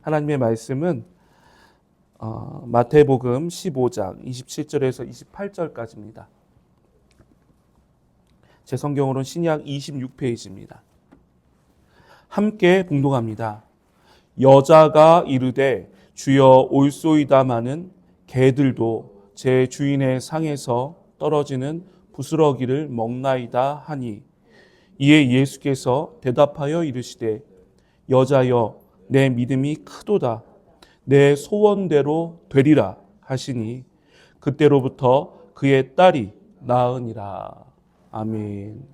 하나님의 말씀은 마태복음 15장 27절에서 28절까지입니다. 제 성경으로는 신약 26페이지입니다. 함께 봉독합니다. 여자가 이르되 주여 올소이다마는 개들도 제 주인의 상에서 떨어지는 부스러기를 먹나이다 하니, 이에 예수께서 대답하여 이르시되 여자여 내 믿음이 크도다, 내 소원대로 되리라 하시니 그때로부터 그의 딸이 나으니라. 아멘.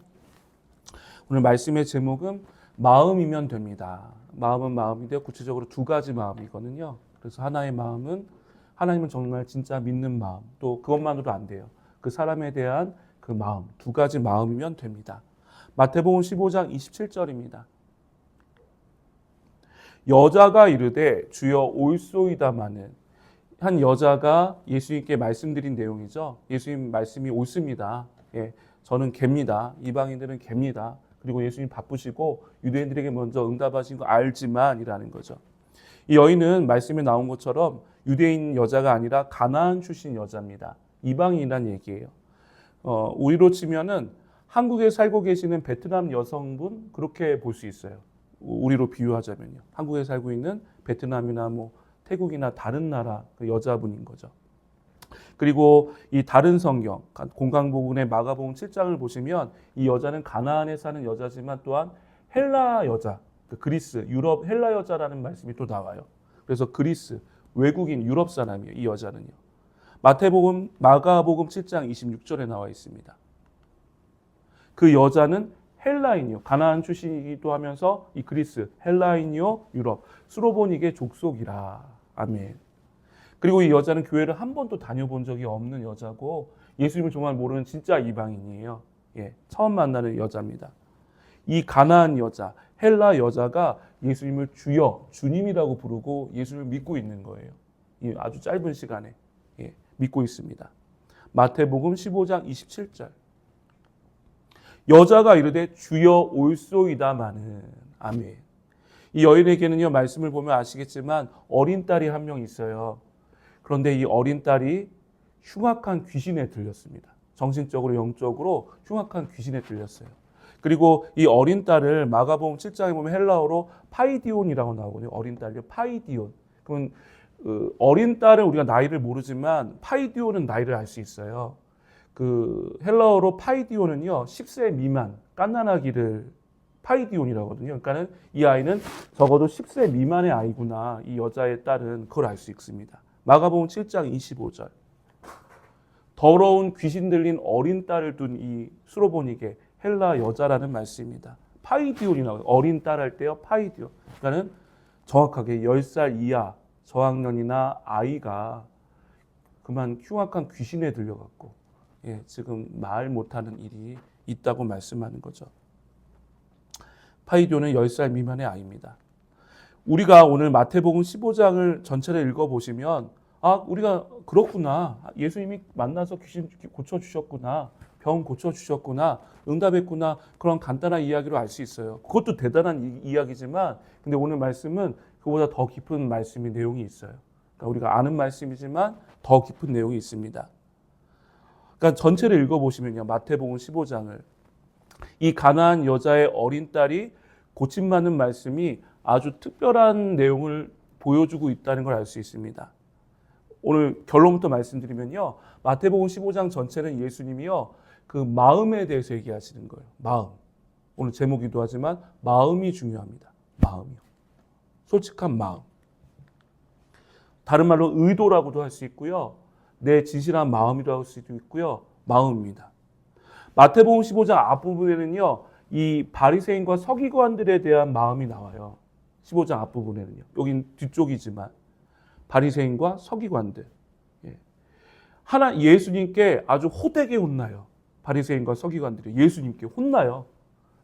오늘 말씀의 제목은 마음이면 됩니다. 마음은 마음인데 구체적으로 두 가지 마음이거든요. 그래서 하나의 마음은 하나님은 정말 진짜 믿는 마음, 또 그것만으로 안 돼요. 그 사람에 대한 그 마음, 두 가지 마음이면 됩니다. 마태복음 15장 27절입니다. 여자가 이르되 주여 올소이다마는, 한 여자가 예수님께 말씀드린 내용이죠. 예수님 말씀이 옳습니다. 저는 개입니다. 이방인들은 개입니다. 그리고 예수님 바쁘시고 유대인들에게 먼저 응답하신 거 알지만 이라는 거죠. 이 여인은 말씀에 나온 것처럼 유대인 여자가 아니라 가나안 출신 여자입니다. 이방인이란 얘기예요. 우리로 치면은 한국에 살고 계시는 베트남 여성분, 그렇게 볼 수 있어요. 우리로 비유하자면요. 한국에 살고 있는 베트남이나 태국이나 다른 나라 그 여자분인 거죠. 그리고 이 다른 성경, 공강복음의 마가복음 7장을 보시면 이 여자는 가나안에 사는 여자지만 또한 헬라 여자, 그리스, 유럽 헬라 여자라는 말씀이 또 나와요. 그래서 그리스, 외국인, 유럽 사람이에요. 이 여자는요. 마가복음 7장 26절에 나와 있습니다. 그 여자는 헬라인이요. 가나안 출신이기도 하면서 이 그리스, 헬라인이요. 유럽, 스로보닉의 족속이라. 아멘. 그리고 이 여자는 교회를 한 번도 다녀본 적이 없는 여자고 예수님을 정말 모르는 진짜 이방인이에요. 처음 만나는 여자입니다. 이 가나안 여자, 헬라 여자가 예수님을 주여, 주님이라고 부르고 예수님을 믿고 있는 거예요. 이 아주 짧은 시간에 믿고 있습니다. 마태복음 15장 27절. 여자가 이르되 주여 올소이다마는. 아멘. 이 여인에게는요, 말씀을 보면 아시겠지만 어린 딸이 한 명 있어요. 그런데 이 어린 딸이 흉악한 귀신에 들렸습니다. 정신적으로 영적으로 흉악한 귀신에 들렸어요. 그리고 이 어린 딸을 마가복음 7장에 보면 헬라어로 파이디온이라고 나오거든요. 어린 딸이요. 파이디온. 그러면 어린 딸은 우리가 나이를 모르지만 파이디온은 나이를 알 수 있어요. 그 헬라어로 파이디온은요, 10세 미만, 갓난아기를 파이디온이라고 하거든요. 그러니까는 이 아이는 적어도 10세 미만의 아이구나. 이 여자의 딸은 그걸 알 수 있습니다. 마가복음 7장 25절. 더러운 귀신 들린 어린 딸을 둔 이 수로보닉의 헬라 여자라는 말씀입니다. 파이디온이라고, 어린 딸 할 때요, 파이디온. 그러니까는 정확하게 10살 이하 저학년이나 아이가 그만 흉악한 귀신에 들려갖고 지금 말 못하는 일이 있다고 말씀하는 거죠. 파이디온은 10살 미만의 아이입니다. 우리가 오늘 마태복음 15장을 전체를 읽어보시면 우리가 그렇구나. 예수님이 만나서 귀신 고쳐주셨구나. 병 고쳐주셨구나. 응답했구나. 그런 간단한 이야기로 알 수 있어요. 그것도 대단한 이야기지만 근데 오늘 말씀은 그보다 더 깊은 말씀의 내용이 있어요. 그러니까 우리가 아는 말씀이지만 더 깊은 내용이 있습니다. 그러니까 전체를 읽어보시면요. 마태복음 15장을. 이 가나안 여자의 어린 딸이 고침받는 말씀이 아주 특별한 내용을 보여주고 있다는 걸 알 수 있습니다. 오늘 결론부터 말씀드리면요. 마태복음 15장 전체는 예수님이요, 그 마음에 대해서 얘기하시는 거예요. 마음. 오늘 제목이기도 하지만 마음이 중요합니다. 마음이요. 솔직한 마음. 다른 말로 의도라고도 할 수 있고요. 내 진실한 마음이라고 할 수도 있고요. 마음입니다. 마태복음 15장 앞부분에는요. 이 바리새인과 서기관들에 대한 마음이 나와요. 15장 앞부분에는요. 여긴 뒤쪽이지만 바리새인과 서기관들. 예수님께 아주 호되게 혼나요. 바리새인과 서기관들이 예수님께 혼나요.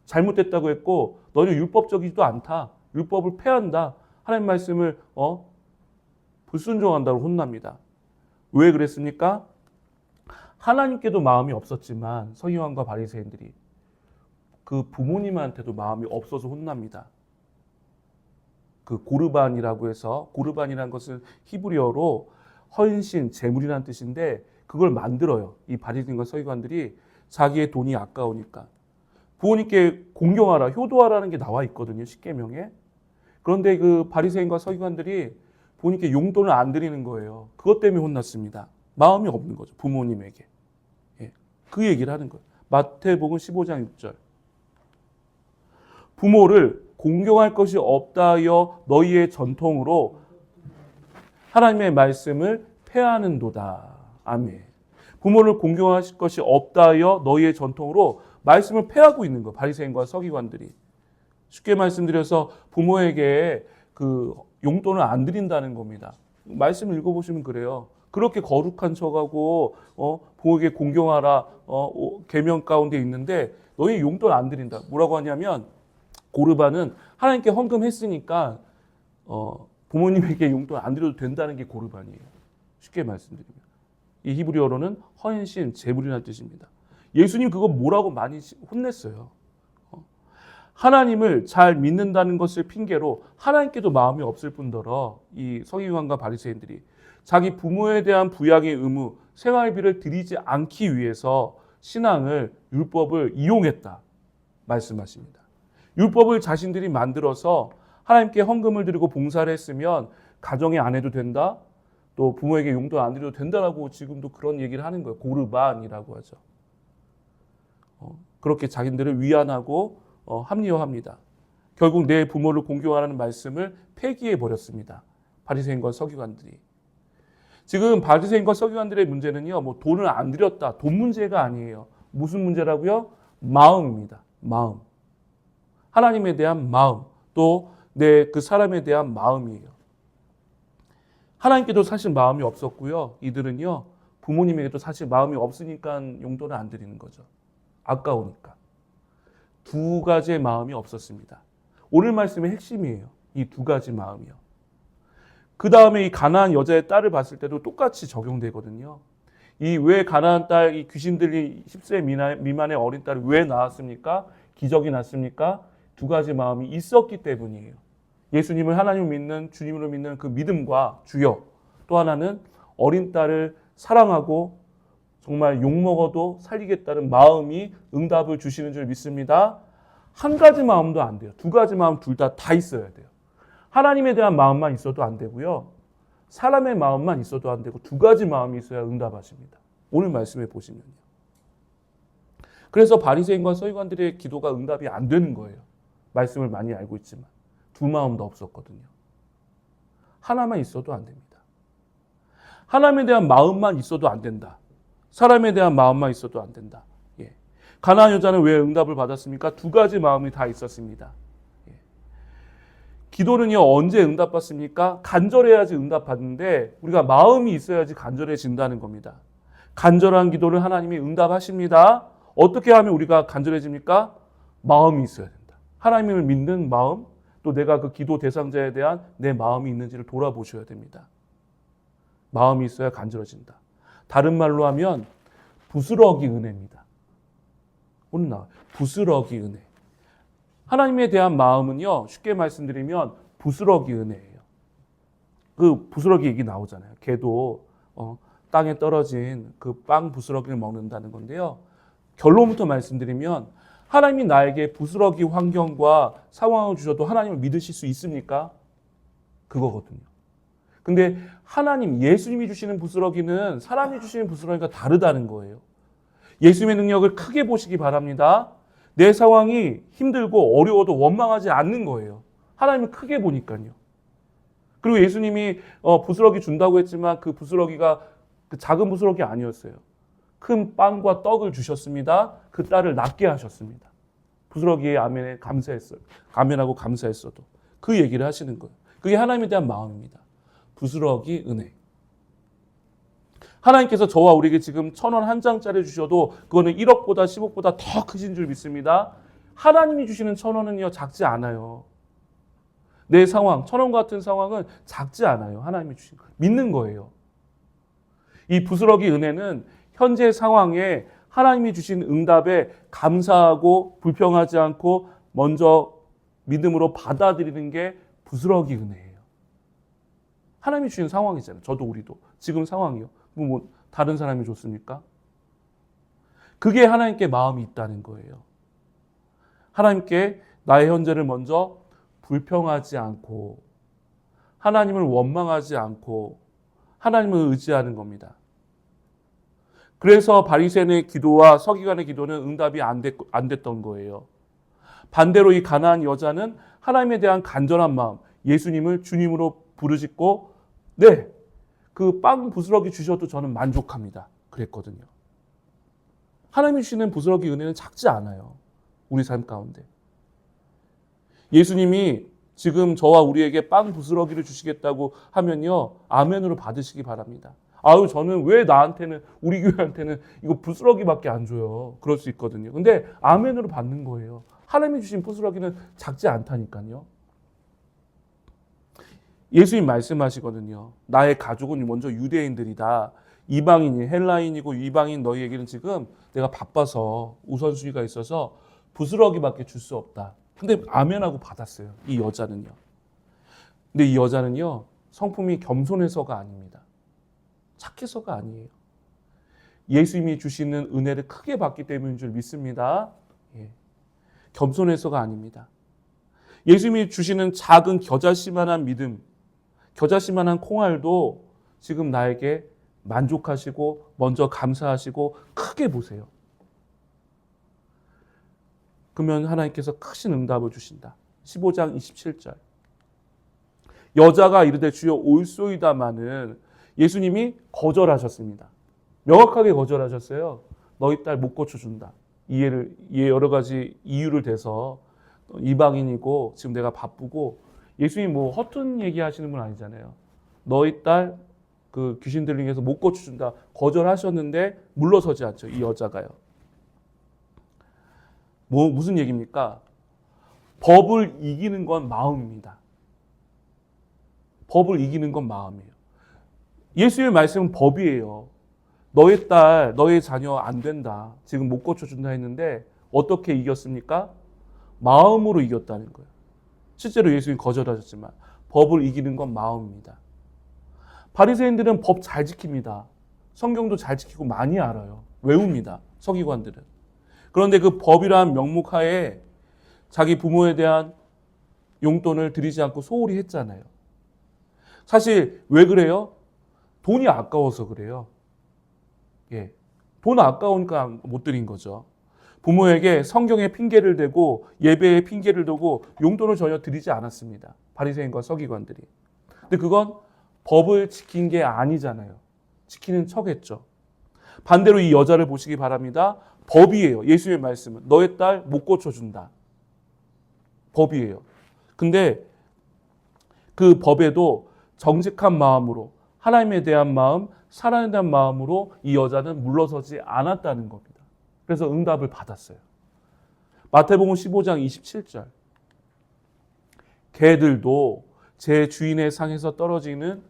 잘못됐다고 했고 너는 율법적이지도 않다. 율법을 폐한다. 하나님 말씀을 불순종한다고 혼납니다. 왜 그랬습니까? 하나님께도 마음이 없었지만 서기관과 바리새인들이 그 부모님한테도 마음이 없어서 혼납니다. 그 고르반이라고 해서, 고르반이라는 것은 히브리어로 헌신, 제물이라는 뜻인데 그걸 만들어요. 이 바리새인과 서기관들이 자기의 돈이 아까우니까. 부모님께 공경하라, 효도하라는 게 나와 있거든요. 십계명에. 그런데 그 바리새인과 서기관들이 부모님께 용돈을 안 드리는 거예요. 그것 때문에 혼났습니다. 마음이 없는 거죠. 부모님에게. 예. 그 얘기를 하는 거예요. 마태복음 15장 6절. 부모를 공경할 것이 없다 하여 너희의 전통으로 하나님의 말씀을 폐하는도다. 아멘. 부모를 공경하실 것이 없다 하여 너희의 전통으로 말씀을 폐하고 있는 거. 바리새인과 서기관들이. 쉽게 말씀드려서 부모에게 그 용돈을 안 드린다는 겁니다. 말씀을 읽어보시면 그래요. 그렇게 거룩한 척하고 부모에게 공경하라 계명 가운데 있는데 너희 용돈 안 드린다. 뭐라고 하냐면 고르반은 하나님께 헌금했으니까 부모님에게 용돈 안 드려도 된다는 게 고르반이에요. 쉽게 말씀드리면. 이 히브리어로는 헌신, 제물이라는 뜻입니다. 예수님 그거 뭐라고 많이 혼냈어요. 하나님을 잘 믿는다는 것을 핑계로 하나님께도 마음이 없을 뿐더러 이 서기관과 바리새인들이 자기 부모에 대한 부양의 의무, 생활비를 드리지 않기 위해서 신앙을, 율법을 이용했다 말씀하십니다. 율법을 자신들이 만들어서 하나님께 헌금을 드리고 봉사를 했으면 가정에 안 해도 된다, 또 부모에게 용돈 안 드려도 된다라고 지금도 그런 얘기를 하는 거예요. 고르반이라고 하죠. 그렇게 자기들을 위안하고 합리화합니다. 결국 내 부모를 공경하라는 말씀을 폐기해 버렸습니다. 바리새인과 서기관들이. 지금 바리새인과 서기관들의 문제는요, 뭐 돈을 안 드렸다, 돈 문제가 아니에요. 무슨 문제라고요? 마음입니다. 마음. 하나님에 대한 마음, 또 내 그 사람에 대한 마음이에요. 하나님께도 사실 마음이 없었고요. 이들은요, 부모님에게도 사실 마음이 없으니까 용돈을 안 드리는 거죠. 아까우니까. 두 가지의 마음이 없었습니다. 오늘 말씀의 핵심이에요. 이 두 가지 마음이요. 그 다음에 이 가나안 여자의 딸을 봤을 때도 똑같이 적용되거든요. 이 왜 가나안 딸, 이 귀신들이 10세 미만의 어린 딸이 왜 낳았습니까? 기적이 났습니까? 두 가지 마음이 있었기 때문이에요. 예수님을 하나님을 믿는, 주님으로 믿는 그 믿음과 주여, 또 하나는 어린 딸을 사랑하고 정말 욕먹어도 살리겠다는 마음이 응답을 주시는 줄 믿습니다. 한 가지 마음도 안 돼요. 두 가지 마음 둘 다 있어야 돼요. 하나님에 대한 마음만 있어도 안 되고요. 사람의 마음만 있어도 안 되고 두 가지 마음이 있어야 응답하십니다. 오늘 말씀에 보시면요. 그래서 바리새인과 서기관들의 기도가 응답이 안 되는 거예요. 말씀을 많이 알고 있지만 두 마음도 없었거든요. 하나만 있어도 안 됩니다. 하나님에 대한 마음만 있어도 안 된다. 사람에 대한 마음만 있어도 안 된다. 예. 가나안 여자는 왜 응답을 받았습니까? 두 가지 마음이 다 있었습니다. 예. 기도는요, 언제 응답받습니까? 간절해야지 응답받는데 우리가 마음이 있어야지 간절해진다는 겁니다. 간절한 기도를 하나님이 응답하십니다. 어떻게 하면 우리가 간절해집니까? 마음이 있어야 된다. 하나님을 믿는 마음, 또 내가 그 기도 대상자에 대한 내 마음이 있는지를 돌아보셔야 됩니다. 마음이 있어야 간절해진다. 다른 말로 하면 부스러기 은혜입니다. 오늘 나와요. 부스러기 은혜. 하나님에 대한 마음은요, 쉽게 말씀드리면 부스러기 은혜예요. 그 부스러기 얘기 나오잖아요. 개도 땅에 떨어진 그 빵 부스러기를 먹는다는 건데요. 결론부터 말씀드리면 하나님이 나에게 부스러기 환경과 상황을 주셔도 하나님을 믿으실 수 있습니까? 그거거든요. 근데 하나님, 예수님이 주시는 부스러기는 사람이 주시는 부스러기가 다르다는 거예요. 예수님의 능력을 크게 보시기 바랍니다. 내 상황이 힘들고 어려워도 원망하지 않는 거예요. 하나님을 크게 보니까요. 그리고 예수님이 부스러기 준다고 했지만 그 부스러기가 그 작은 부스러기 아니었어요. 큰 빵과 떡을 주셨습니다. 그 딸을 낫게 하셨습니다. 부스러기의 아멘에 감사했어요. 아멘하고 감사했어도. 그 얘기를 하시는 거예요. 그게 하나님에 대한 마음입니다. 부스러기 은혜. 하나님께서 저와 우리에게 지금 1,000원 한 장짜리 주셔도 그거는 1억보다 10억보다 더 크신 줄 믿습니다. 하나님이 주시는 1,000원은요, 작지 않아요. 내 상황, 1,000원 같은 상황은 작지 않아요. 하나님이 주신 거. 믿는 거예요. 이 부스러기 은혜는 현재 상황에 하나님이 주신 응답에 감사하고 불평하지 않고 먼저 믿음으로 받아들이는 게 부스러기 은혜예요. 하나님이 주신 상황이잖아요. 저도 우리도. 지금 상황이요. 뭐 다른 사람이 줬습니까? 그게 하나님께 마음이 있다는 거예요. 하나님께 나의 현재를 먼저 불평하지 않고 하나님을 원망하지 않고 하나님을 의지하는 겁니다. 그래서 바리새인의 기도와 서기관의 기도는 응답이 안 됐던 거예요. 반대로 이 가나안 여자는 하나님에 대한 간절한 마음, 예수님을 주님으로 부르짖고 네, 그 빵 부스러기 주셔도 저는 만족합니다. 그랬거든요. 하나님이 주시는 부스러기 은혜는 작지 않아요. 우리 삶 가운데. 예수님이 지금 저와 우리에게 빵 부스러기를 주시겠다고 하면요. 아멘으로 받으시기 바랍니다. 아유, 저는 왜 나한테는, 우리 교회한테는 이거 부스러기밖에 안 줘요. 그럴 수 있거든요. 근데 아멘으로 받는 거예요. 하나님이 주신 부스러기는 작지 않다니까요. 예수님 말씀하시거든요. 나의 가족은 먼저 유대인들이다. 이방인이, 헬라인이고 이방인 너희에게는 지금 내가 바빠서 우선순위가 있어서 부스러기밖에 줄 수 없다. 근데 아멘하고 받았어요. 이 여자는요. 근데 이 여자는요. 성품이 겸손해서가 아닙니다. 착해서가 아니에요. 예수님이 주시는 은혜를 크게 받기 때문인 줄 믿습니다. 예. 겸손해서가 아닙니다. 예수님이 주시는 작은 겨자씨만한 믿음, 겨자씨만한 콩알도 지금 나에게 만족하시고 먼저 감사하시고 크게 보세요. 그러면 하나님께서 크신 응답을 주신다. 15장 27절. 여자가 이르되 주여 올소이다마는 예수님이 거절하셨습니다. 명확하게 거절하셨어요. 너희 딸 못 고쳐준다. 여러 가지 이유를 대서 이방인이고 지금 내가 바쁘고 예수님이 뭐 허튼 얘기하시는 분 아니잖아요. 너희 딸 그 귀신 들리게 해서 못 고쳐준다. 거절하셨는데 물러서지 않죠. 이 여자가요. 무슨 얘기입니까? 법을 이기는 건 마음입니다. 법을 이기는 건 마음이에요. 예수의 말씀은 법이에요. 너의 딸, 너의 자녀 안 된다. 지금 못 고쳐준다 했는데 어떻게 이겼습니까? 마음으로 이겼다는 거예요. 실제로 예수님이 거절하셨지만 법을 이기는 건 마음입니다. 바리새인들은 법 잘 지킵니다. 성경도 잘 지키고 많이 알아요. 외웁니다. 서기관들은. 그런데 그 법이라는 명목하에 자기 부모에 대한 용돈을 드리지 않고 소홀히 했잖아요. 사실 왜 그래요? 돈이 아까워서 그래요. 예, 돈 아까우니까 못 드린 거죠. 부모에게 성경에 핑계를 대고 예배에 핑계를 대고 용돈을 전혀 드리지 않았습니다. 바리새인과 서기관들이. 근데 그건 법을 지킨 게 아니잖아요. 지키는 척했죠. 반대로 이 여자를 보시기 바랍니다. 법이에요. 예수의 말씀은. 너의 딸 못 고쳐준다. 법이에요. 근데 그 법에도 정직한 마음으로 하나님에 대한 마음, 사랑에 대한 마음으로 이 여자는 물러서지 않았다는 겁니다. 그래서 응답을 받았어요. 마태복음 15장 27절. 개들도 제 주인의 상에서 떨어지는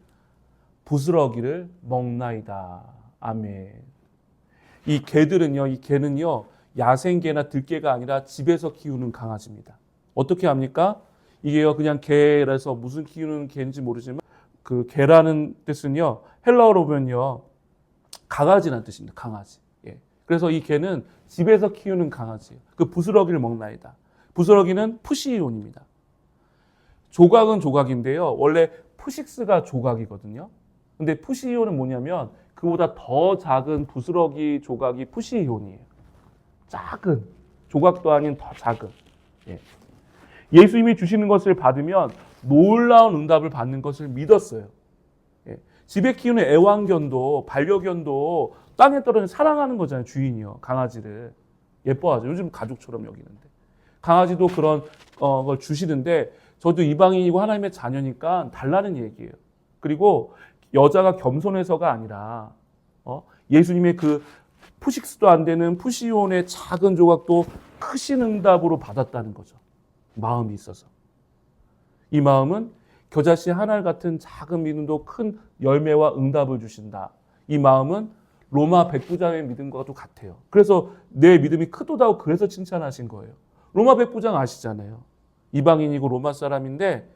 부스러기를 먹나이다. 아멘. 이 개는요, 야생개나 들개가 아니라 집에서 키우는 강아지입니다. 어떻게 합니까? 이게요, 그냥 개라서 무슨 키우는 개인지 모르지만 그 개라는 뜻은요, 헬라어로 보면요, 강아지라는 뜻입니다. 강아지. 예. 그래서 이 개는 집에서 키우는 강아지예요. 그 부스러기를 먹나이다. 부스러기는 푸시온입니다. 조각은 조각인데요. 원래 푸식스가 조각이거든요. 근데 푸시온은 뭐냐면 그보다 더 작은 부스러기 조각이 푸시온이에요. 작은 조각도 아닌 더 작은. 예. 예수님이 주시는 것을 받으면 놀라운 응답을 받는 것을 믿었어요. 예. 집에 키우는 애완견도 반려견도 땅에 떨어진 사랑하는 거잖아요. 주인이요. 강아지를. 예뻐하죠. 요즘 가족처럼 여기는데. 강아지도 그런 걸 주시는데 저도 이방인이고 하나님의 자녀니까 달라는 얘기예요. 그리고 여자가 겸손해서가 아니라 예수님의 그 푸식스도 안 되는 푸시온의 작은 조각도 크신 응답으로 받았다는 거죠. 마음이 있어서. 이 마음은 겨자씨 한 알 같은 작은 믿음도 큰 열매와 응답을 주신다. 이 마음은 로마 백부장의 믿음과도 같아요. 그래서 내 믿음이 크도다고 그래서 칭찬하신 거예요. 로마 백부장 아시잖아요. 이방인이고 로마 사람인데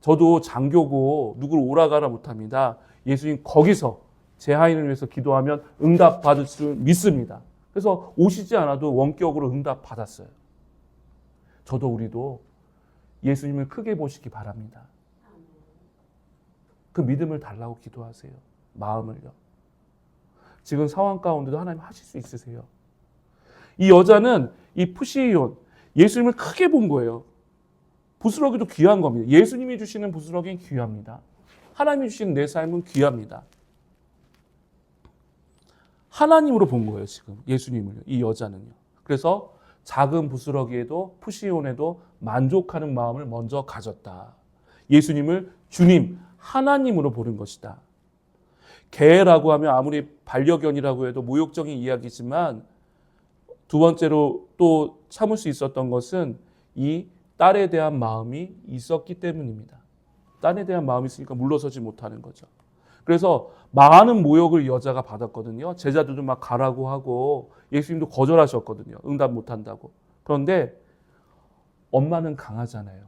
저도 장교고 누구를 오라가라 못합니다. 예수님 거기서 제 하인을 위해서 기도하면 응답 받을 줄 믿습니다. 그래서 오시지 않아도 원격으로 응답 받았어요. 저도 우리도 예수님을 크게 보시기 바랍니다. 그 믿음을 달라고 기도하세요. 마음을요. 지금 상황 가운데도 하나님 하실 수 있으세요. 이 여자는 이 푸시온, 예수님을 크게 본 거예요. 부스러기도 귀한 겁니다. 예수님이 주시는 부스러기는 귀합니다. 하나님이 주시는 내 삶은 귀합니다. 하나님으로 본 거예요, 지금. 예수님을요. 이 여자는요. 그래서 작은 부스러기에도 푸시온에도 만족하는 마음을 먼저 가졌다. 예수님을 주님, 하나님으로 보는 것이다. 개라고 하면 아무리 반려견이라고 해도 모욕적인 이야기지만 두 번째로 또 참을 수 있었던 것은 이 딸에 대한 마음이 있었기 때문입니다. 딸에 대한 마음이 있으니까 물러서지 못하는 거죠. 그래서 많은 모욕을 여자가 받았거든요. 제자들도 막 가라고 하고 예수님도 거절하셨거든요. 응답 못한다고. 그런데 엄마는 강하잖아요.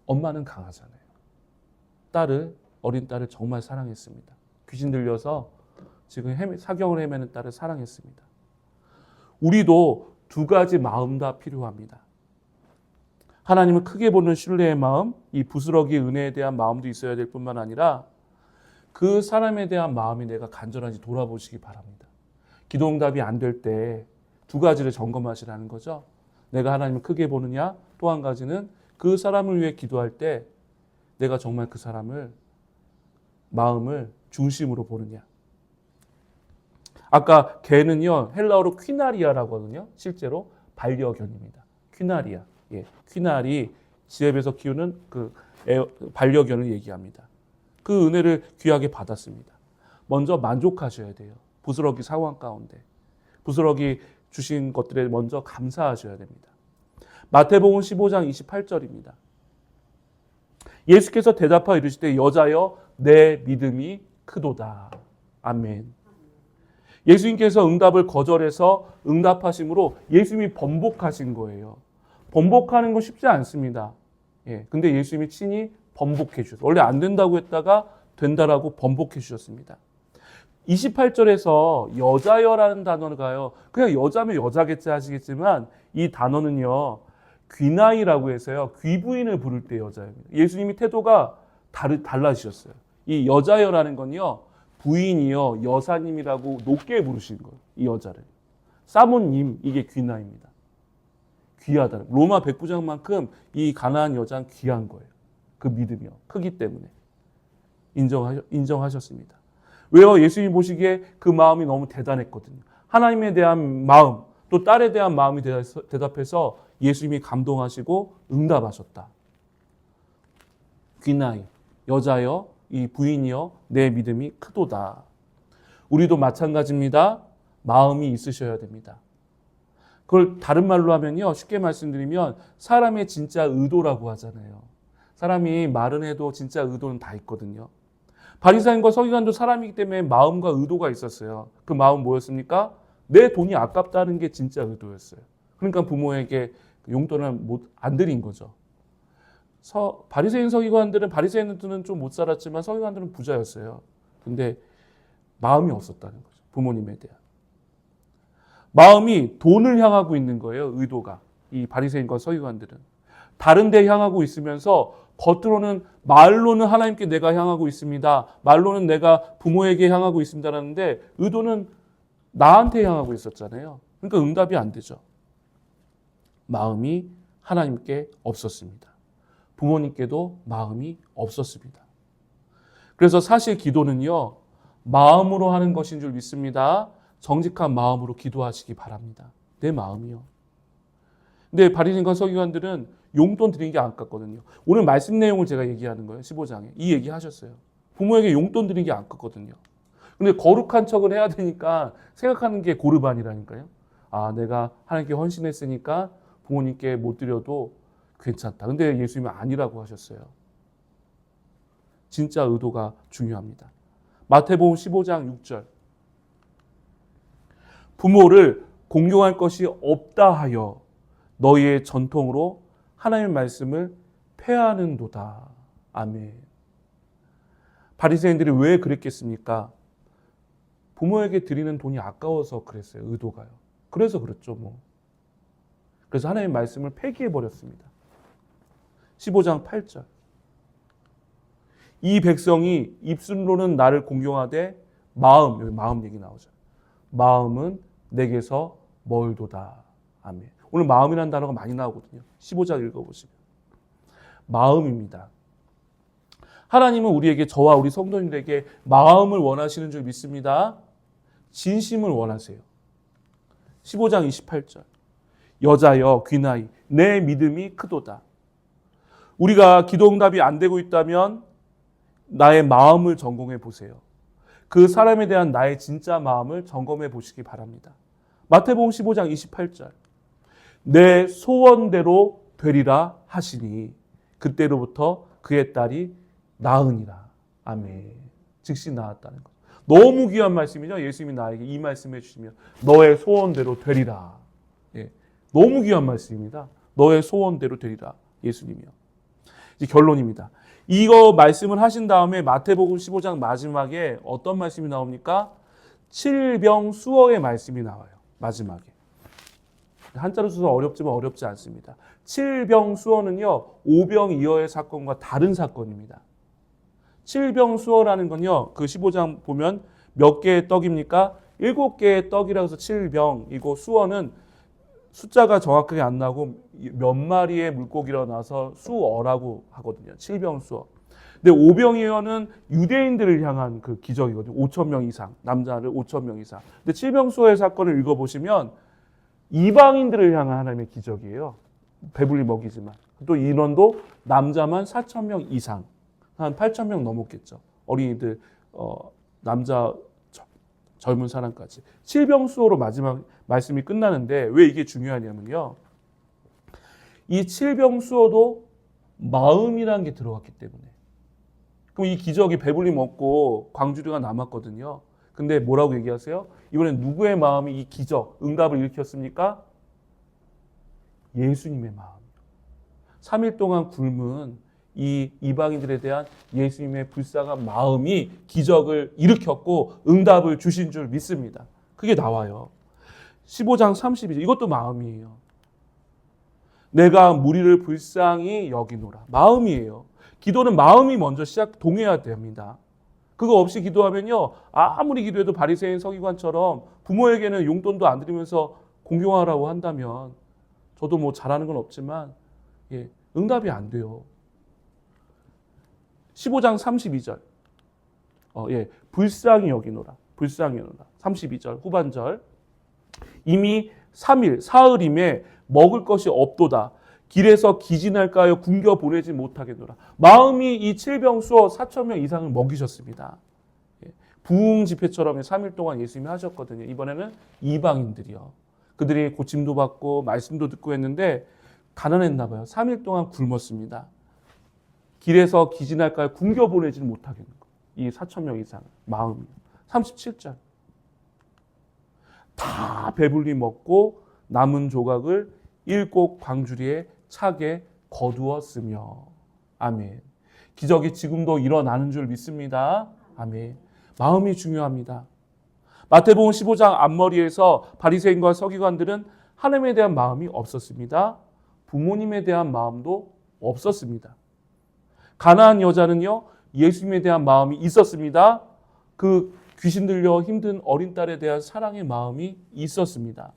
엄마는 강하잖아요. 어린 딸을 정말 사랑했습니다. 귀신 들려서 지금 사경을 헤매는 딸을 사랑했습니다. 우리도 두 가지 마음 다 필요합니다. 하나님을 크게 보는 신뢰의 마음, 이 부스러기 은혜에 대한 마음도 있어야 될 뿐만 아니라 그 사람에 대한 마음이 내가 간절한지 돌아보시기 바랍니다. 기도 응답이 안 될 때 두 가지를 점검하시라는 거죠. 내가 하나님을 크게 보느냐, 또 한 가지는 그 사람을 위해 기도할 때 내가 정말 그 사람을 마음을 중심으로 보느냐. 아까 개는요, 헬라어로 퀴나리아라고 하거든요. 실제로 반려견입니다. 퀴나리아. 예, 퀴나리 집에서 키우는 그 반려견을 얘기합니다. 그 은혜를 귀하게 받았습니다. 먼저 만족하셔야 돼요. 부스러기 상황 가운데. 부스러기 주신 것들에 먼저 감사하셔야 됩니다. 마태복음 15장 28절입니다. 예수께서 대답하여 이르시되 여자여 내 믿음이 크도다. 아멘. 예수님께서 응답을 거절해서 응답하심으로 예수님이 번복하신 거예요. 번복하는 건 쉽지 않습니다. 예, 근데 예수님이 친히 번복해 주셨어요. 원래 안 된다고 했다가 된다라고 번복해 주셨습니다. 28절에서 여자여라는 단어가요. 그냥 여자면 여자겠지 하시겠지만 이 단어는요. 귀나이라고 해서요. 귀부인을 부를 때 여자입니다. 예수님이 태도가 달라지셨어요. 이 여자여라는 건요. 부인이요. 여사님이라고 높게 부르신 거예요. 이 여자를. 사모님 이게 귀나입니다. 귀하다. 로마 백부장만큼 이 가나안 여자는 귀한 거예요. 그 믿음이요. 크기 때문에. 인정하셨습니다. 왜요? 예수님 보시기에 그 마음이 너무 대단했거든요. 하나님에 대한 마음, 또 딸에 대한 마음이 대답해서 예수님이 감동하시고 응답하셨다. 귀나이, 여자여, 이 부인이여, 내 믿음이 크도다. 우리도 마찬가지입니다. 마음이 있으셔야 됩니다. 그걸 다른 말로 하면요. 쉽게 말씀드리면 사람의 진짜 의도라고 하잖아요. 사람이 말은 해도 진짜 의도는 다 있거든요. 바리새인과 서기관도 사람이기 때문에 마음과 의도가 있었어요. 그 마음 뭐였습니까? 내 돈이 아깝다는 게 진짜 의도였어요. 그러니까 부모에게 용돈을 안 드린 거죠. 바리새인 서기관들은 바리새인들은 좀 못 살았지만 서기관들은 부자였어요. 근데 마음이 없었다는 거죠. 부모님에 대한. 마음이 돈을 향하고 있는 거예요. 의도가. 이 바리새인과 서기관들은. 다른 데 향하고 있으면서 겉으로는 말로는 하나님께 내가 향하고 있습니다. 말로는 내가 부모에게 향하고 있습니다라는데 의도는 나한테 향하고 있었잖아요. 그러니까 응답이 안 되죠. 마음이 하나님께 없었습니다. 부모님께도 마음이 없었습니다. 그래서 사실 기도는요. 마음으로 하는 것인 줄 믿습니다. 정직한 마음으로 기도하시기 바랍니다. 내 마음이요. 근데 바리새인과 서기관들은 용돈 드리는 게 아깝거든요. 오늘 말씀 내용을 제가 얘기하는 거예요. 15장에. 이 얘기 하셨어요. 부모에게 용돈 드리는 게 아깝거든요. 근데 거룩한 척을 해야 되니까 생각하는 게 고르반이라니까요. 아, 내가 하나님께 헌신했으니까 부모님께 못 드려도 괜찮다. 근데 예수님은 아니라고 하셨어요. 진짜 의도가 중요합니다. 마태복음 15장 6절. 부모를 공경할 것이 없다 하여 너희의 전통으로 하나님의 말씀을 패하는도다. 아멘. 바리새인들이 왜 그랬겠습니까? 부모에게 드리는 돈이 아까워서 그랬어요. 의도가요. 그래서 그렇죠. 그래서 하나님의 말씀을 폐기해버렸습니다. 15장 8절. 이 백성이 입술로는 나를 공경하되 여기 마음 얘기 나오죠. 마음은 내게서 멀도다. 아멘. 오늘 마음이라는 단어가 많이 나오거든요. 15장 읽어보시면. 마음입니다. 하나님은 우리에게, 저와 우리 성도님들에게 마음을 원하시는 줄 믿습니다. 진심을 원하세요. 15장 28절. 여자여 귀나이 내 믿음이 크도다. 우리가 기도응답이 안 되고 있다면 나의 마음을 점검해 보세요. 그 사람에 대한 나의 진짜 마음을 점검해 보시기 바랍니다. 마태복음 15장 28절. 내 소원대로 되리라 하시니 그때로부터 그의 딸이 나으니라. 아멘. 즉시 나았다는 것. 너무 귀한 말씀이죠. 예수님이 나에게 이 말씀해 주시면 너의 소원대로 되리라. 예. 너무 귀한 말씀입니다. 너의 소원대로 되리라. 예수님이요. 이제 결론입니다. 이거 말씀을 하신 다음에 마태복음 15장 마지막에 어떤 말씀이 나옵니까? 칠병수어의 말씀이 나와요. 마지막에. 한자로 써서 어렵지만 어렵지 않습니다. 칠병수어는요, 오병이어의 사건과 다른 사건입니다. 칠병수어라는 건요, 그 15장 보면 몇 개의 떡입니까? 7개의 떡이라고 해서 칠병이고, 수어는 숫자가 정확하게 안 나고 몇 마리의 물고기로 나서 수어라고 하거든요. 칠병수어. 근데 오병이어는 유대인들을 향한 그 기적이거든요. 5,000명 이상, 남자를 5,000명 이상. 근데 칠병수어의 사건을 읽어보시면 이방인들을 향한 하나님의 기적이에요. 배불리 먹이지만. 또 인원도 남자만 4,000명 이상. 한 8,000명 넘었겠죠. 어린이들, 남자 젊은 사람까지. 칠병수어로 마지막 말씀이 끝나는데 왜 이게 중요하냐면요. 이 칠병수어도 마음이라는 게 들어갔기 때문에. 그럼 이 기적이 배불리 먹고 광주리가 남았거든요. 근데 뭐라고 얘기하세요? 이번엔 누구의 마음이 이 기적, 응답을 일으켰습니까? 예수님의 마음. 3일 동안 굶은 이 이방인들에 대한 예수님의 불쌍한 마음이 기적을 일으켰고 응답을 주신 줄 믿습니다. 그게 나와요. 15장 32절. 이것도 마음이에요. 내가 무리를 불쌍히 여기노라. 마음이에요. 기도는 마음이 먼저 동해야 됩니다. 그거 없이 기도하면요, 아무리 기도해도 바리새인 서기관처럼 부모에게는 용돈도 안 드리면서 공경하라고 한다면, 저도 잘하는 건 없지만 응답이 안 돼요. 15장 32절. 불쌍히 여기노라. 불쌍히 여기노라. 32절 후반절. 이미 3일 사흘임에 먹을 것이 없도다. 길에서 기진할까요? 굶겨 보내지 못하겠노라. 마음이 이 칠병수어 4,000명 이상을 먹이셨습니다. 부흥 집회처럼 3일 동안 예수님이 하셨거든요. 이번에는 이방인들이요. 그들이 고침도 받고 말씀도 듣고 했는데 가난했나 봐요. 3일 동안 굶었습니다. 길에서 기진할까요? 굶겨 보내지 못하겠는 거예요. 이 4,000명 이상 마음이. 37절. 다 배불리 먹고 남은 조각을 7 광주리에 차게 거두었으며. 아멘. 기적이 지금도 일어나는 줄 믿습니다. 아멘. 마음이 중요합니다. 마태복음 15장 앞머리에서 바리새인과 서기관들은 하나님에 대한 마음이 없었습니다. 부모님에 대한 마음도 없었습니다. 가나안 여자는요, 예수님에 대한 마음이 있었습니다. 그 귀신 들려 힘든 어린 딸에 대한 사랑의 마음이 있었습니다.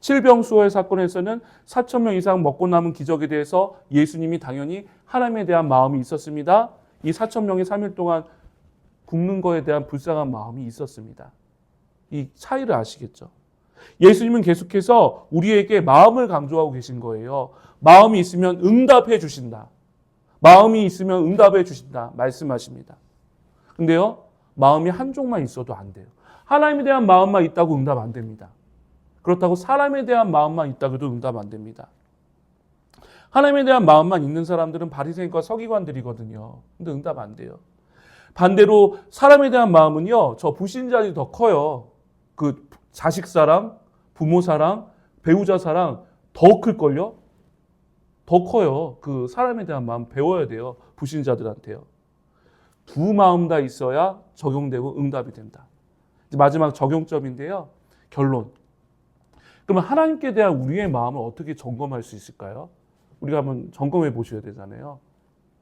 칠병수어의 사건에서는 4,000명 이상 먹고 남은 기적에 대해서 예수님이 당연히 하나님에 대한 마음이 있었습니다. 이 4,000명이 3일 동안 굶는 거에 대한 불쌍한 마음이 있었습니다. 이 차이를 아시겠죠? 예수님은 계속해서 우리에게 마음을 강조하고 계신 거예요. 마음이 있으면 응답해 주신다. 마음이 있으면 응답해 주신다. 말씀하십니다. 근데요, 마음이 한쪽만 있어도 안 돼요. 하나님에 대한 마음만 있다고 응답 안 됩니다. 그렇다고 사람에 대한 마음만 있다고 해도 응답 안 됩니다. 하나님에 대한 마음만 있는 사람들은 바리새인과 서기관들이거든요. 근데 응답 안 돼요. 반대로 사람에 대한 마음은요, 저 불신자들이 더 커요. 그 자식 사랑, 부모 사랑, 배우자 사랑 더 클걸요? 더 커요. 그 사람에 대한 마음 배워야 돼요. 불신자들한테요. 두 마음 다 있어야 적용되고 응답이 된다. 이제 마지막 적용점인데요. 결론. 그러면 하나님께 대한 우리의 마음을 어떻게 점검할 수 있을까요? 우리가 한번 점검해 보셔야 되잖아요.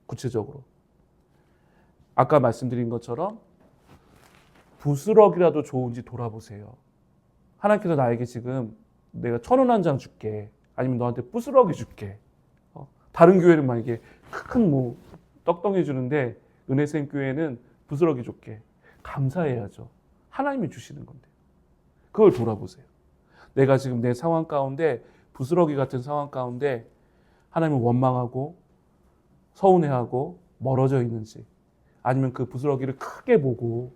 구체적으로. 아까 말씀드린 것처럼 부스럭이라도 좋은지 돌아보세요. 하나님께서 나에게 지금 내가 1,000원 한 장 줄게. 아니면 너한테 부스럭이 줄게. 다른 교회는 만약에 큰 뭐 떡덩이 주는데 은혜쌤 교회는 부스럭이 줄게. 감사해야죠. 하나님이 주시는 건데. 그걸 돌아보세요. 내가 지금 내 상황 가운데 부스러기 같은 상황 가운데 하나님을 원망하고 서운해하고 멀어져 있는지, 아니면 그 부스러기를 크게 보고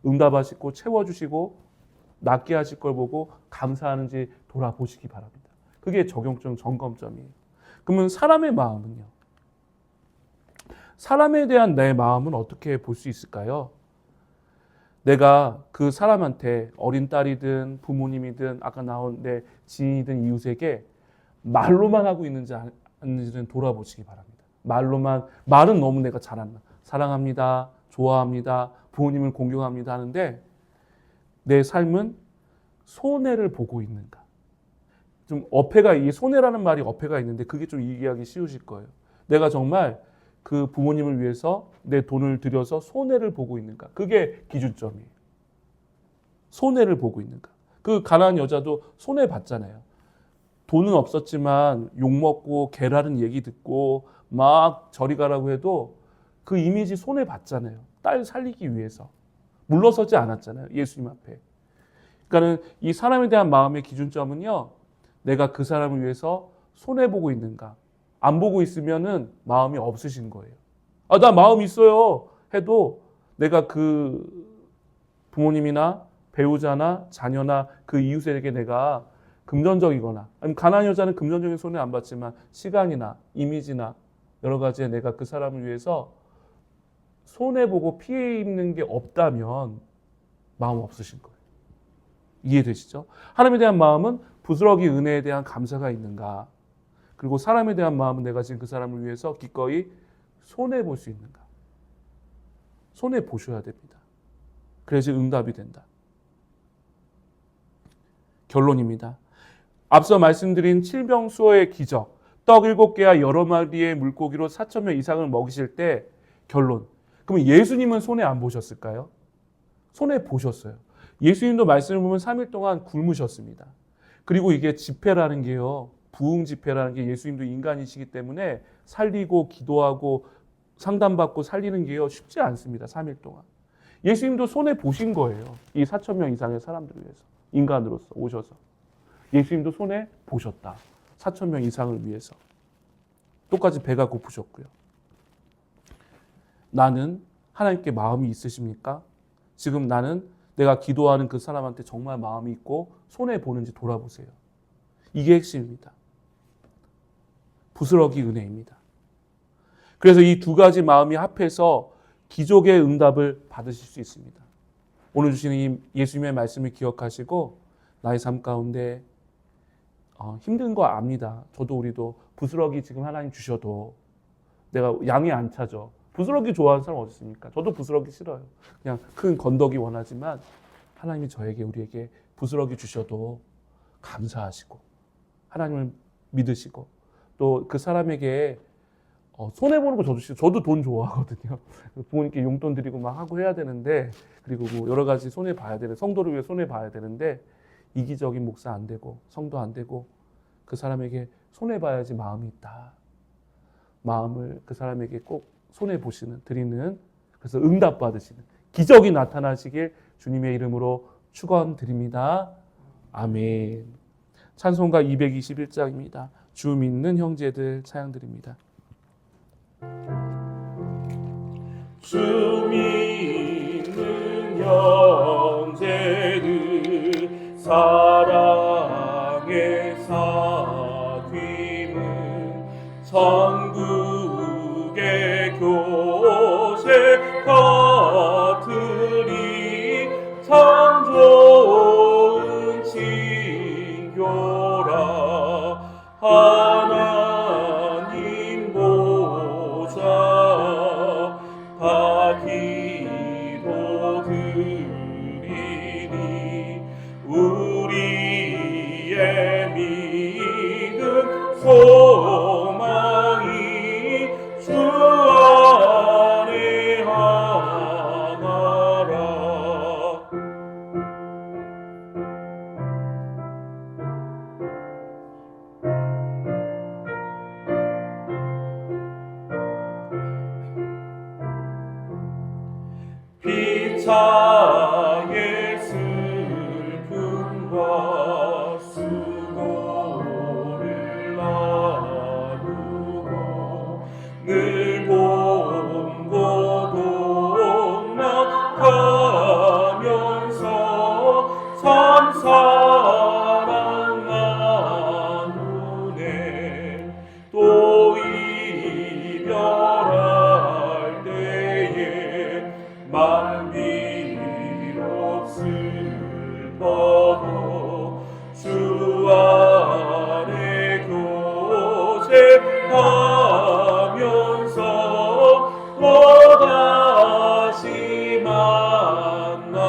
응답하시고 채워주시고 낫게 하실 걸 보고 감사하는지 돌아보시기 바랍니다. 그게 적용점 점검점이에요. 그러면 사람의 마음은요? 사람에 대한 내 마음은 어떻게 볼 수 있을까요? 내가 그 사람한테 어린 딸이든 부모님이든 아까 나온 내 지인이든 이웃에게 말로만 하고 있는지 아닌지는 돌아보시기 바랍니다. 말은 너무 내가 잘한다. 사랑합니다. 좋아합니다. 부모님을 공경합니다 하는데 내 삶은 손해를 보고 있는가? 좀 이 손해라는 말이 어폐가 있는데 그게 좀 이해하기 쉬우실 거예요. 내가 정말 그 부모님을 위해서 내 돈을 들여서 손해를 보고 있는가? 그게 기준점이에요. 손해를 보고 있는가? 그 가난한 여자도 손해 봤잖아요. 돈은 없었지만 욕먹고 개라는 얘기 듣고 막 저리 가라고 해도 그 이미지 손해 봤잖아요. 딸 살리기 위해서. 물러서지 않았잖아요. 예수님 앞에. 그러니까는 이 사람에 대한 마음의 기준점은요. 내가 그 사람을 위해서 손해 보고 있는가? 안 보고 있으면은 마음이 없으신 거예요. 나 마음 있어요. 해도 내가 그 부모님이나 배우자나 자녀나 그 이웃에게 내가 금전적이거나, 아니면 가난한 여자는 금전적인 손해 안 받지만 시간이나 이미지나 여러 가지에 내가 그 사람을 위해서 손해보고 피해 입는 게 없다면 마음 없으신 거예요. 이해되시죠? 하나님에 대한 마음은 부스러기 은혜에 대한 감사가 있는가? 그리고 사람에 대한 마음은 내가 지금 그 사람을 위해서 기꺼이 손해볼 수 있는가? 손해보셔야 됩니다. 그래야지 응답이 된다. 결론입니다. 앞서 말씀드린 칠병수어의 기적, 떡 7개와 여러 마리의 물고기로 4,000명 이상을 먹이실 때 결론. 그럼 예수님은 손해 안 보셨을까요? 손해 보셨어요. 예수님도 말씀을 보면 3일 동안 굶으셨습니다. 그리고 이게 집회라는 게요. 부흥 집회라는 게 예수님도 인간이시기 때문에 살리고 기도하고 상담받고 살리는 게요. 쉽지 않습니다. 3일 동안. 예수님도 손해 보신 거예요. 이 4,000명 이상의 사람들을 위해서. 인간으로서 오셔서. 예수님도 손해 보셨다. 4,000명 이상을 위해서. 똑같이 배가 고프셨고요. 나는 하나님께 마음이 있으십니까? 지금 나는 내가 기도하는 그 사람한테 정말 마음이 있고 손해 보는지 돌아보세요. 이게 핵심입니다. 부스러기 은혜입니다. 그래서 이 두 가지 마음이 합해서 기적의 응답을 받으실 수 있습니다. 오늘 주시는 이 예수님의 말씀을 기억하시고 나의 삶 가운데 힘든 거 압니다. 우리도 부스러기 지금 하나님 주셔도 내가 양이 안 차죠. 부스러기 좋아하는 사람 어디 있습니까? 저도 부스러기 싫어요. 그냥 큰 건더기 원하지만 하나님이 우리에게 부스러기 주셔도 감사하시고 하나님을 믿으시고 또 그 사람에게 손해보는 거 저도 싫어요. 저도 돈 좋아하거든요. 부모님께 용돈 드리고 막 하고 해야 되는데, 그리고 뭐 여러 가지 손해봐야 되는, 성도를 위해 손해봐야 되는데 이기적인 목사 안 되고 성도 안 되고 그 사람에게 손해봐야지 마음이 있다. 마음을 그 사람에게 꼭 손해보시는, 드리는, 그래서 응답받으시는 기적이 나타나시길 주님의 이름으로 축원드립니다. 아멘. 찬송가 221장입니다. 주 믿는 형제들 찬양드립니다. 주 믿는 형제들 사랑의 사귐은 천국의 교세 같으리 참 좋은 친교라 하나님 기도 드리니 우리의 믿음 소망이 주 안에 하나라. 피차의 슬픔과 수고를 나누고 늘 봉고동락하면서 참 사랑 나누네. 또 이별할 때에 비록 슬퍼도 주 안에 교제하면서 또다시 만나리.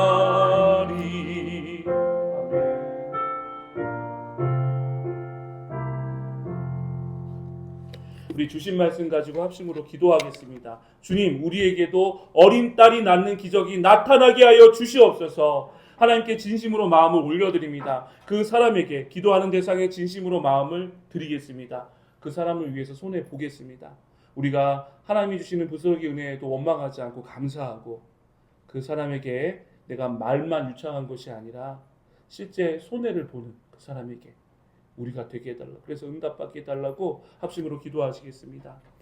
우리 주신 말씀 가지고 합심으로 기도하겠습니다. 주님, 우리에게도 어린 딸이 낳는 기적이 나타나게 하여 주시옵소서. 하나님께 진심으로 마음을 올려드립니다. 그 사람에게 기도하는 대상에 진심으로 마음을 드리겠습니다. 그 사람을 위해서 손해 보겠습니다. 우리가 하나님이 주시는 부스러기 은혜에도 원망하지 않고 감사하고 그 사람에게 내가 말만 유창한 것이 아니라 실제 손해를 보는 그 사람에게 우리가 되게 해달라. 그래서 응답받게 해달라고 합심으로 기도하시겠습니다.